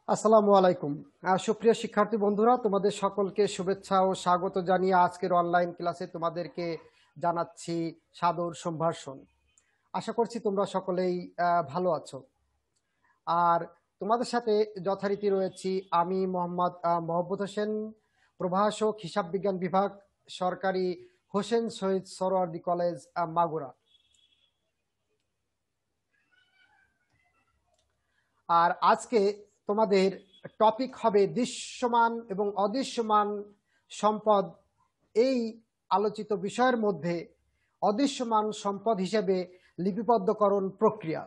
আসসালামু আলাইকুম। সুপ্রিয় শিক্ষার্থী বন্ধুরা, তোমাদের সকলকে শুভেচ্ছা ও স্বাগত জানিয়ে আজকের অনলাইন ক্লাসে তোমাদেরকে জানাচ্ছি সাদর সম্ভাষণ। আশা করছি তোমরা সকলেই ভালো আছো। আর তোমাদের সাথে যথারীতি রয়েছি আমি মোহাম্মদ মহব্বত হোসেন, প্রভাষক, হিসাব বিজ্ঞান বিভাগ, সরকারি হোসেন শহীদ সরোয়ার্দী কলেজ, মাগুরা। আর আজকে তোমাদের টপিক হবে দৃশ্যমান এবং অদৃশ্যমান সম্পদ। এই আলোচিত বিষয়ের মধ্যে অদৃশ্যমান সম্পদ হিসেবে লিপিবদ্ধকরণ প্রক্রিয়া।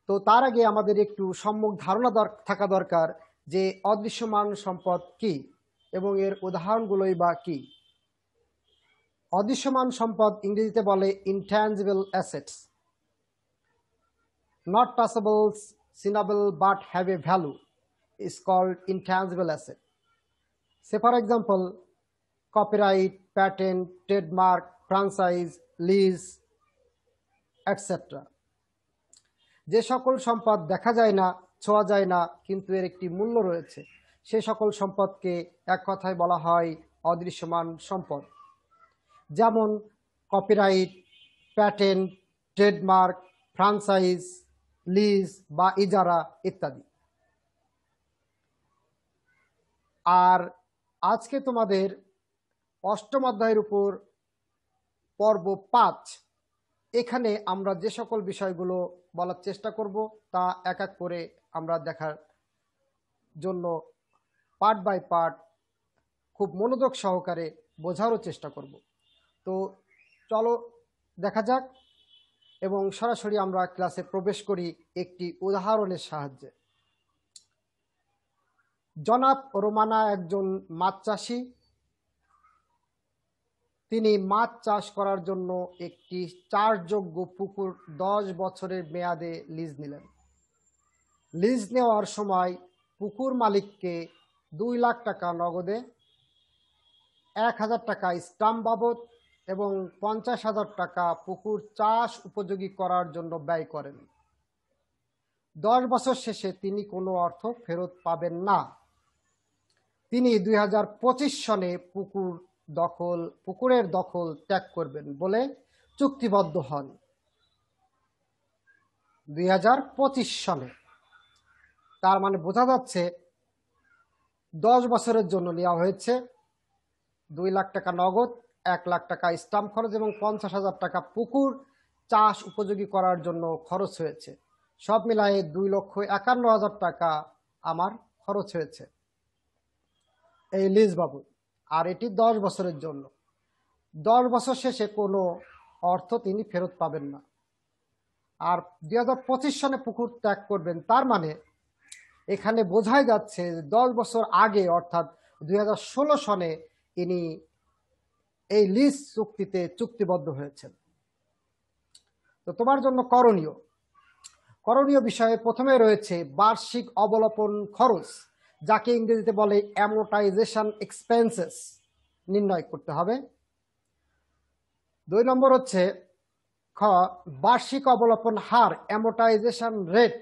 তো তার আগে আমাদের একটু সম্যক ধারণা থাকা দরকার যে অদৃশ্যমান সম্পদ কি এবং এর উদাহরণগুলোই বা কি। অদৃশ্যমান সম্পদ ইংরেজিতে বলে intangible assets, not touchable, signable but have a value, is called intangible asset. Say for example, copyright, patent, trademark, franchise, lease, etc. যে সকল সম্পদ দেখা যায় না, ছোঁয়া যায় না, কিন্তু এর একটি মূল্য রয়েছে, সে সকল সম্পদকে এক কথায় বলা হয় অদৃশ্যমান সম্পদ। যেমন copyright, patent, trademark, franchise, lease বা ইজারা ইত্যাদি। আর আজকে তোমাদের অষ্টম অধ্যায়ের উপর পর্ব 5, এখানে আমরা যে সকল বিষয়গুলো বলার চেষ্টা করব তা এক এক করে আমরা দেখার জন্য পার্ট বাই পার্ট খুব মনোযোগ সহকারে বোঝারও চেষ্টা করব। তো চলো দেখা যাক এবং সরাসরি আমরা ক্লাসে প্রবেশ করি একটি উদাহরণের সাহায্যে। জনাব রোমানা একজন মাছ চাষি। তিনি মাছ চাষ করার জন্য একটি চাষযোগ্য পুকুর 10 বছরের মেয়াদে লিজ নিলেন। লিজ নেওয়ার সময় পুকুর মালিককে 2 লাখ টাকা নগদে, 1,000 টাকা স্টাম্প বাবদ এবং 50,000 টাকা পুকুর চাষ উপযোগী করার জন্য ব্যয় করেন। 10 বছর শেষে তিনি কোনো অর্থ ফেরত পাবেন না। তিনি 2025 সনে পুকুরের দখল ত্যাগ করবেন বলে চুক্তিবদ্ধ হন। 2025 সনে, তার মানে বোঝা যাচ্ছে 10 বছরের জন্য নেওয়া হয়েছে। 2 লাখ টাকা নগদ, 1 লাখ টাকা স্টাম্প খরচ এবং 50,000 টাকা পুকুর চাষ উপযোগী করার জন্য খরচ হয়েছে। সব মিলায়ে 2,51,000 টাকা আমার খরচ হয়েছে এই লিজ বাবদ। আর এটি 10 বছরের জন্য। 10 বছর শেষে কোনো অর্থ তিনি ফেরত পাবেন না। আর 2025 সনে পুকুর ত্যাগ করবেন, তার মানে এখানে বোঝাই যাচ্ছে যে 10 বছর আগে অর্থাৎ 2016 সনে ইনি এই লিজ চুক্তিতে চুক্তিবদ্ধ হয়েছেন। তো তোমার জন্য করণীয় বিষয়ে প্রথমে রয়েছে বার্ষিক অবলোপন খরচ, যাকে ইংরেজিতে বলে অ্যামোর্টাইজেশন এক্সপেন্সেস, নির্ণয় করতে হবে। 2 নম্বর হচ্ছে বার্ষিক অবলোপন হার, amortisation rate,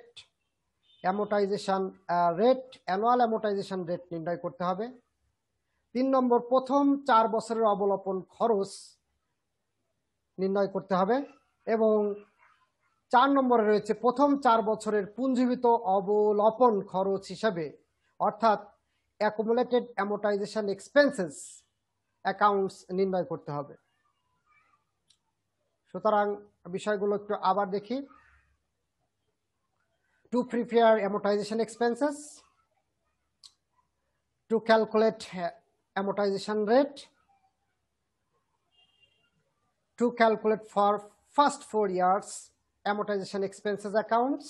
annual amortisation rate নির্ণয় করতে হবে। 3 নম্বর প্রথম 4 বছরের অবলোপন খরচ নির্ণয় করতে হবে। এবং 4 নম্বরে রয়েছে প্রথম 4 বছরের পুঞ্জীভূত অবলোপন খরচ হিসাবে, অর্থাৎ অ্যাকুমুলেটেড অ্যামোর্টাইজেশন এক্সপেন্সেস অ্যাকাউন্টস নির্ণয় করতে হবে। সুতরাং বিষয়গুলো একটু আবার দেখি। To prepare amortization expenses, to calculate amortization rate, to calculate for first 4 years amortization expenses accounts,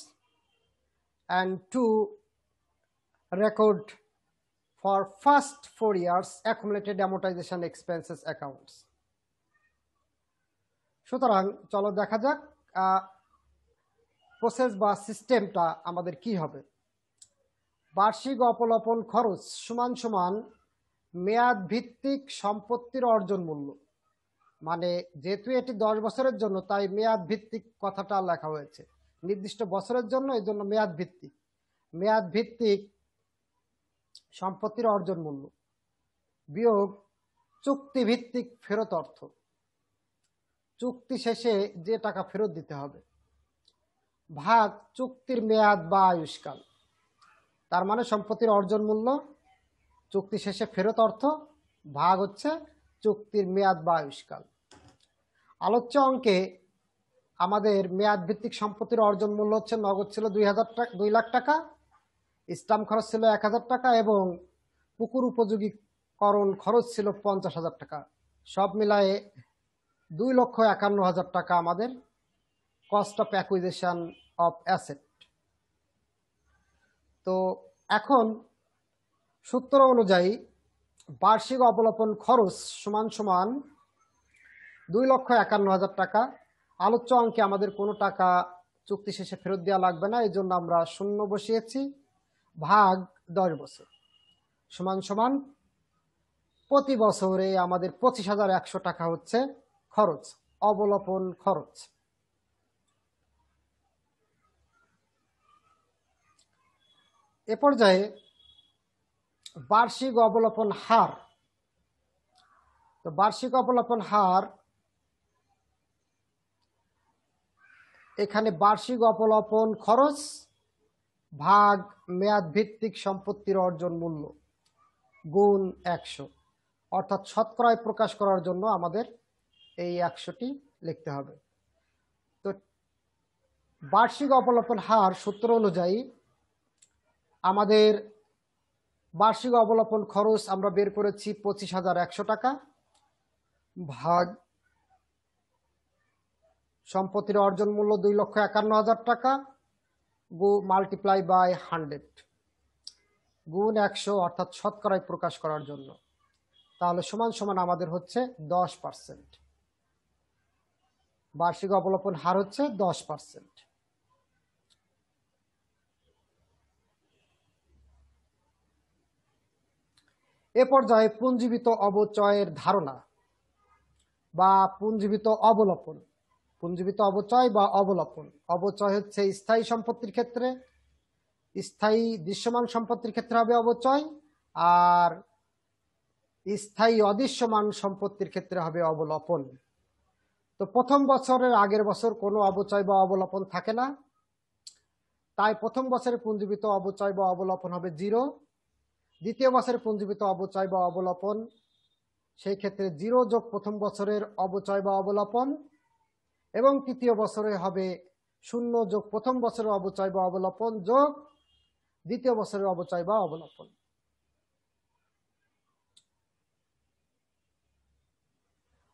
and to record for first 4 years accumulated amortization expenses accounts. সুতরাং চলো দেখা যাক প্রসেস বা সিস্টেমটা আমাদের কি হবে। বার্ষিক অবলোপন খরচ সমান সমান মেয়াদ ভিত্তিক সম্পত্তির অর্জন মূল্য। মানে যেহেতু এটি 10 বছরের জন্য, তাই মেয়াদ ভিত্তিক কথাটা লেখা হয়েছে, নির্দিষ্ট বছরের জন্য, এই জন্য মেয়াদ ভিত্তিক। মেয়াদ ভিত্তিক সম্পত্তির অর্জন মূল্য বিয়োগ চুক্তি ভিত্তিক ফেরত অর্থ, চুক্তি শেষে যে টাকা ফেরত দিতে হবে, ভাগ চুক্তির মেয়াদ বা আয়ুষ্কাল। তার মানে সম্পত্তির অর্জন মূল্য চুক্তি শেষে ফেরত অর্থ ভাগ হচ্ছে চুক্তির মেয়াদ বা আয়ুষ্কাল। আলোচ্য অঙ্কে আমাদের মেয়াদ ভিত্তিক সম্পত্তির অর্জন মূল্য হচ্ছে নগদ ছিল 2 লাখ টাকা, স্টাম্প খরচ ছিল 1,000 টাকা এবং পুকুর উপযোগীকরণ খরচ ছিল 50,000 টাকা। সব মিলায়ে 2,51,000 টাকা আমাদের cost of acquisition of asset. তো এখন সূত্র অনুযায়ী বার্ষিক অবলোপন খরচ সমান সমান 2,51,000 টাকা। আলোচ্য অঙ্কে আমাদের কোনো টাকা চুক্তি শেষে ফেরত দেওয়া লাগবে না, এই জন্য আমরা 0 বসিয়েছি, ভাগ 10 বছর সমান সমান প্রতি বছরে আমাদের 25,100 টাকা হচ্ছে খরচ, অবলোপন খরচ। এ পর্যায়ে বার্ষিক অবলোপন হার। তো বার্ষিক অবলোপন হার, এখানে বার্ষিক অবলোপন খরচ ভাগ মেয়াদ ভিত্তিক সম্পত্তির অর্জন মূল্য গুণ 100, অর্থাৎ শতকরায় প্রকাশ করার জন্য আমাদের এই 100টি লিখতে হবে। তো বার্ষিক অবলোপন হার সূত্র অনুযায়ী আমাদের বার্ষিক অবলোপন খরচ আমরা বের করেছি 25,100 টাকা, ভাগ সম্পত্তির অর্জন মূল্য 2,51,000 টাকা মাল্টিপ্লাই বাই 100 গুণ 100, অর্থাৎ শতকরায় প্রকাশ করার জন্য। তাহলে সমান সমান আমাদের হচ্ছে 10%। বার্ষিক অবলোপন হার হচ্ছে 10%। এ পর্যায়ে পুঞ্জীবিত অবচয়ের ধারণা বা পুঞ্জীবিত অবলোপন। পুঞ্জীবিত অবচয় বা অবলোপন। অবচয় হচ্ছে স্থায়ী সম্পত্তির ক্ষেত্রে, স্থায়ী দৃশ্যমান সম্পত্তির ক্ষেত্রে হবে অবচয়, আর স্থায়ী অদৃশ্যমান সম্পত্তির ক্ষেত্রে হবে অবলোপন। তো প্রথম বছরের আগের বছর কোনো অবচয় বা অবলোপন থাকে না, তাই প্রথম বছরে পুঞ্জীবিত অবচয় বা অবলোপন হবে 0। দ্বিতীয় বছরে পুঞ্জীবিত অবচয় বা অবলোপন, সেই ক্ষেত্রে 0 যোগ প্রথম বছরের অবচয় বা অবলোপন, এবং তৃতীয় বছরে হবে 0 যোগ প্রথম বছরের অবচয় বা অবলোপন যোগ দ্বিতীয় বছরের অবচয় বা অবলোপন।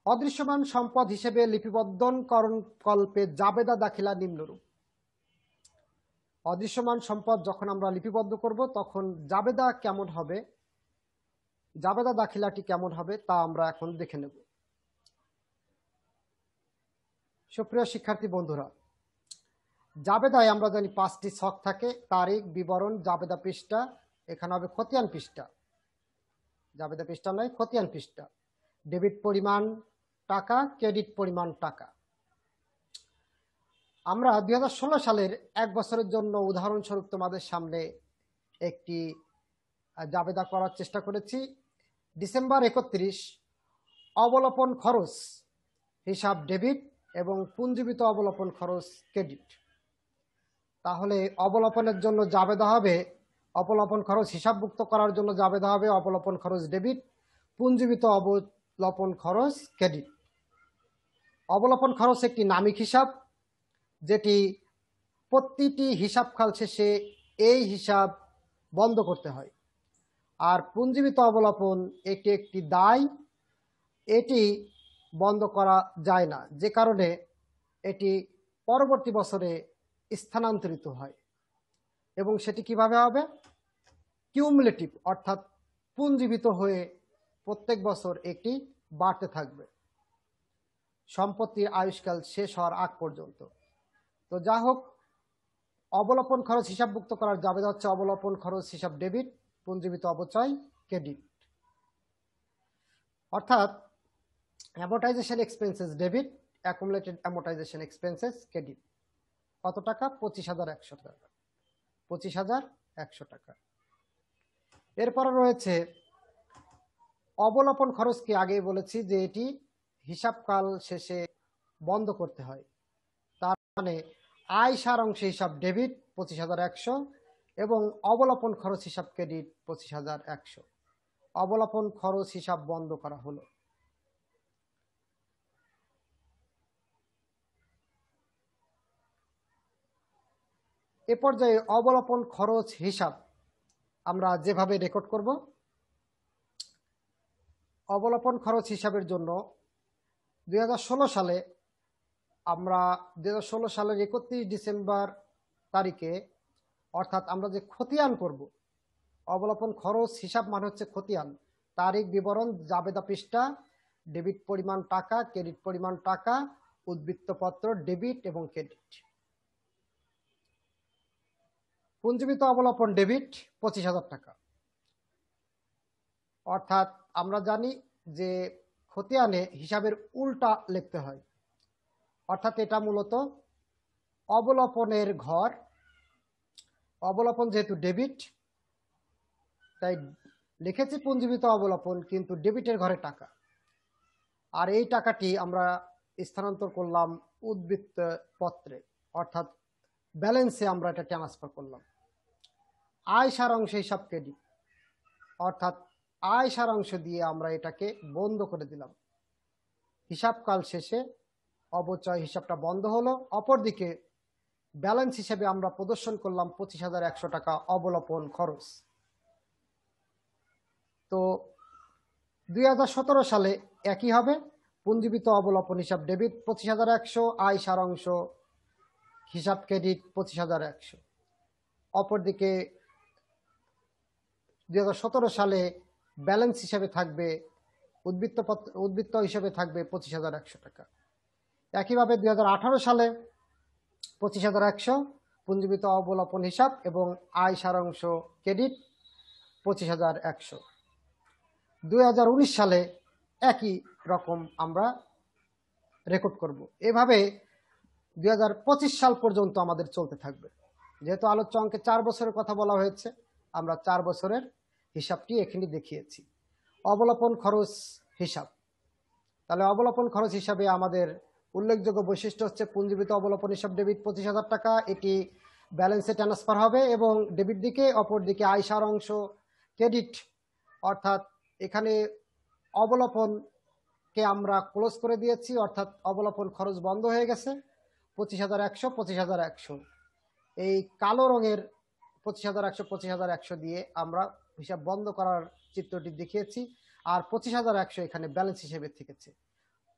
অদৃশ্যমান সম্পদ হিসেবে লিপিবদ্ধকরণ কল্পে জাবেদা দাখিলা নিম্নরূপ। অদৃশ্যমান সম্পদ যখন আমরা লিপিবদ্ধ করব তখন জাবেদা কেমন হবে, জাবেদা দাখিলাটি কেমন হবে তা আমরা এখন দেখে নেব। সুপ্রিয় শিক্ষার্থী বন্ধুরা, জাবেদায় আমরা জানি 5টি ছক থাকে: তারিখ, বিবরণ, জাবেদা পৃষ্ঠা, এখানে হবে খতিয়ান পৃষ্ঠা, জাবেদা পৃষ্ঠা নয় খতিয়ান পৃষ্ঠা, ডেবিট পরিমাণ টাকা, ক্রেডিট পরিমাণ টাকা। আমরা 2016 সালের 1 বছরের জন্য উদাহরণস্বরূপ তোমাদের সামনে একটি জাবেদা করার চেষ্টা করেছি। ডিসেম্বর 31 অবলোপন খরচ হিসাব ডেবিট এবং পুঞ্জীবিত অবলোপন খরচ ক্রেডিট। তাহলে অবলোপনের জন্য জাবেদা হবে, অবলোপন খরচ হিসাবভুক্ত করার জন্য জাবেদা হবে অবলোপন খরচ ডেবিট, পুঞ্জীবিত অবলোপন খরচ ক্রেডিট। অবলোপন খরচ একটি নামিক হিসাব, যেটি প্রতিটি হিসাবকাল শেষে এই হিসাব বন্ধ করতে হয়। আর পুঞ্জীবিত অবলোপন এটি একটি দায়, এটি বন্ধ করা যায় না, যে কারণে এটি পরবর্তী বছরে স্থানান্তরিত হয়। এবং সেটি কিভাবে হবে? কিউমুলেটিভ, অর্থাৎ পুঞ্জীবিত হয়ে প্রত্যেক বছর একটি বাড়তে থাকবে সম্পত্তির আয়ুষ্কাল শেষ হওয়ার আগ পর্যন্ত। তো যা হোক, অবলোপন খরচ হিসাবভুক্ত করার জাবেদা হচ্ছে অবলোপন খরচ হিসাব ডেবিট, পুঞ্জীবিত অবচয় ক্রেডিট। অর্থাৎ amortisation expenses debit, accumulated amortisation expenses credit. কত টাকা? 25,100 টাকা। 25,100 100 টাকা। এরপরে রয়েছে অবলোপন খরচ, কি আগেই বলেছি যে এটি হিসাবকাল শেষে বন্ধ করতে হয়। তার মানে আয় সারাংশ হিসাব ডেবিট 25,100 এবং অবলোপন খরচ হিসাব ক্রেডিট 25,100। অবলোপন খরচ হিসাব বন্ধ করা হলো। এ পর্যায়ে অবলোপন খরচ হিসাব আমরা যেভাবে রেকর্ড করব, অবলোপন খরচ হিসাবের জন্য 2016 সালে আমরা 2016 সালের 31 ডিসেম্বর তারিখে, অর্থাৎ আমরা যে খতিয়ান করব, অবলোপন খরচ হিসাব মানে হচ্ছে খতিয়ান, তারিখ বিবরণ, জাবেদা পৃষ্ঠা, ডেবিট পরিমাণ টাকা, ক্রেডিট পরিমাণ টাকা, উদ্বৃত্তপত্র ডেবিট এবং ক্রেডিট। পুঞ্জীবিত অবলোপন ডেবিট 25,000 টাকা। অর্থাৎ আমরা জানি যে খতিয়ানে হিসাবের উল্টা লিখতে হয়, অর্থাৎ এটা মূলত অবলোপনের ঘর। অবলোপন যেহেতু ডেবিট, তাই লিখেছি পুঞ্জীবিত অবলোপন, কিন্তু ডেবিটের ঘরে টাকা। আর এই টাকাটি আমরা স্থানান্তর করলাম উদ্বৃত্ত পত্রে, অর্থাৎ ব্যালেন্সে আমরা এটা ট্রান্সফার করলাম। আয় সারাংশ হিসাব ক্রেডিট, অর্থাৎ আয় সারাংশ দিয়ে আমরা এটাকে বন্ধ করে দিলাম। হিসাবকাল শেষে অবচয় হিসাবটা বন্ধ হলো। অপরদিকে ব্যালেন্স হিসেবে আমরা প্রদর্শন করলাম 25,100 টাকা অবলোপন খরচ। তো 2017 সালে একই হবে, পুঞ্জীবিত অবলোপন হিসাব ডেবিট 25,100, আয় সারাংশ হিসাব ক্রেডিট 25,100। অপরদিকে 2017 সালে ব্যালেন্স হিসাবে থাকবে উদ্বৃত্ত হিসাবে থাকবে 25,100 টাকা। একইভাবে 2018 সালে 25,100 পুঞ্জীবিত অবলোপন হিসাব এবং আয় সারাংশ ক্রেডিট 25,100। 2019 সালে একই রকম আমরা রেকর্ড করব। এভাবে 2025 সাল পর্যন্ত আমাদের চলতে থাকবে। যেহেতু আলোচ্য অঙ্কে 4 বছরের কথা বলা হয়েছে, আমরা 4 বছরের হিসাবটি এখানে দেখিয়েছি। অবলোপন খরচ হিসাব, তাহলে অবলোপন খরচ হিসাবে আমাদের উল্লেখযোগ্য বৈশিষ্ট্য হচ্ছে পুঞ্জীবিত অবলোপন হিসাব ডেবিট 25,000 টাকা, এটি ব্যালেন্সে ট্রান্সফার হবে এবং ডেবিট দিকে, অপর দিকে আয় সারাংশ ক্রেডিট, অর্থাৎ এখানে অবলোপনকে আমরা ক্লোজ করে দিয়েছি, অর্থাৎ অবলোপন খরচ বন্ধ হয়ে গেছে। 25,100 25,100, এই কালো রঙের 25,100 25,100 দিয়ে আমরা হিসাব বন্ধ করার চিত্রটি দেখিয়েছি, আর 25,100 এখানে ব্যালেন্স হিসেবে থেকেছে।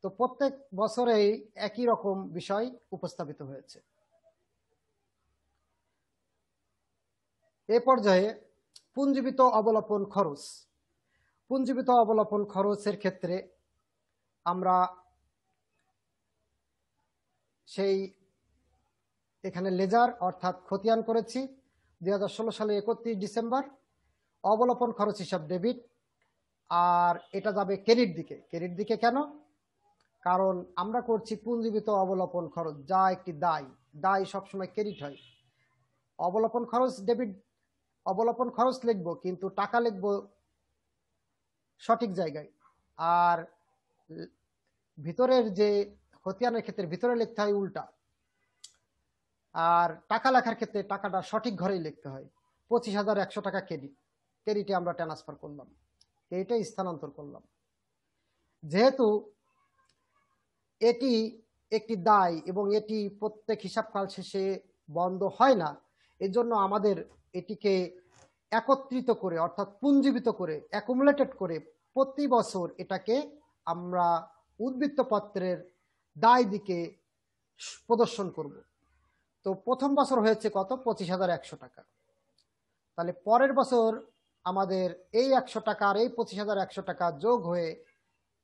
তো প্রত্যেক বছরেই একই রকম বিষয় উপস্থাপিত হয়েছে। এ পর্যায়ে পুঞ্জীবিত অবলোপন খরচ। পুঞ্জীবিত অবলোপন খরচের ক্ষেত্রে আমরা সেই এখানে লেজার অর্থাৎ খতিয়ান করেছি 2016 সালে 31 ডিসেম্বর। অবলোপন খরচ হিসাব ডেবিট, আর এটা যাবে ক্রেডিট দিকে। ক্রেডিট দিকে কেন? কারণ আমরা করছি পুঞ্জীবিত অবলোপন খরচ, যা একটি দায়। দায় সবসময় ক্রেডিট হয়। অবলোপন খরচ ডেবিট, অবলোপন খরচ লিখব কিন্তু টাকা লিখব সঠিক জায়গায়, আর ভিতরের যে খতিয়ানের ক্ষেত্রে ভিতরে লিখতে হয় উল্টা, আর টাকা লেখার ক্ষেত্রে টাকাটা সঠিক ঘরেই লিখতে হয়। 25,100 টাকা ক্রেডিট, ক্রেডিটে আমরা ট্রান্সফার করলাম, ক্রেডিটে স্থানান্তর করলাম। যেহেতু এটি একটি দায় এবং এটি প্রত্যেক হিসাবকাল শেষে বন্ধ হয় না, এজন্য আমাদের এটিকে একত্রিত করে, অর্থাৎ পুঞ্জীবিত করে, অ্যাকুমুলেটেড করে প্রতি বছর এটাকে আমরা উদ্বৃত্ত পত্রের দায় দিকে প্রদর্শন করব। তো প্রথম বছর হয়েছে কত? 25,100 টাকা। তাহলে পরের বছর আমাদের এই 100 টাকা আর এই 25,100 টাকা যোগ হয়ে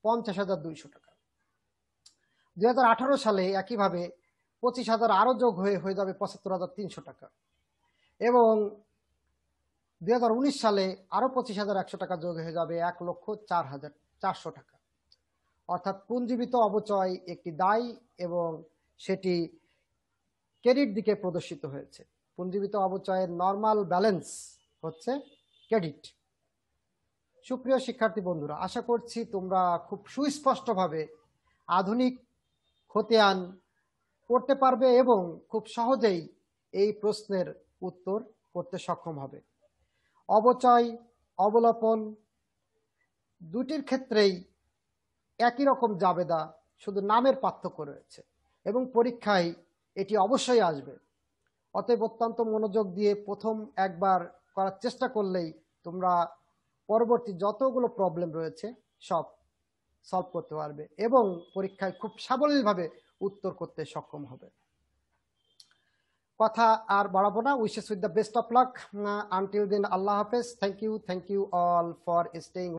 50,200 টাকা। 2018 সালে একইভাবে 25,000 আরো যোগ হয়ে যাবে 75,300 টাকা, এবং 2019 সালে আরো 25,100 টাকা যোগ হয়ে যাবে 1,04,400 টাকা। অর্থাৎ পুঞ্জীবিত অবচয় একটি দায় এবং সেটি ক্রেডিট দিকে প্রদর্শিত হয়েছে। পুঞ্জীবিত অবচয়ের নর্মাল ব্যালেন্স হচ্ছে ক্রেডিট। সুপ্রিয় শিক্ষার্থী বন্ধুরা, আশা করছি তোমরা খুব সুস্পষ্টভাবে আধুনিক খতিয়ান করতে পারবে এবং খুব সহজেই এই প্রশ্নের উত্তর করতে সক্ষম হবে। অবচয়, অবলোপন দুটির ক্ষেত্রেই একই রকম জাবেদা, শুধু নামের পার্থক্য রয়েছে এবং পরীক্ষায় এটি অবশ্যই আসবে। অতএব অত্যন্ত মনোযোগ দিয়ে প্রথম একবার করার চেষ্টা করলেই তোমরা পরবর্তী যতগুলো প্রবলেম রয়েছে সব সলভ করতে পারবে এবং পরীক্ষায় খুব সাবলীলভাবে উত্তর করতে সক্ষম হবে। কথা আর বাড়াবো না। Wishes with the best of luck. Until then, আল্লাহ হাফেজ। Thank you all for staying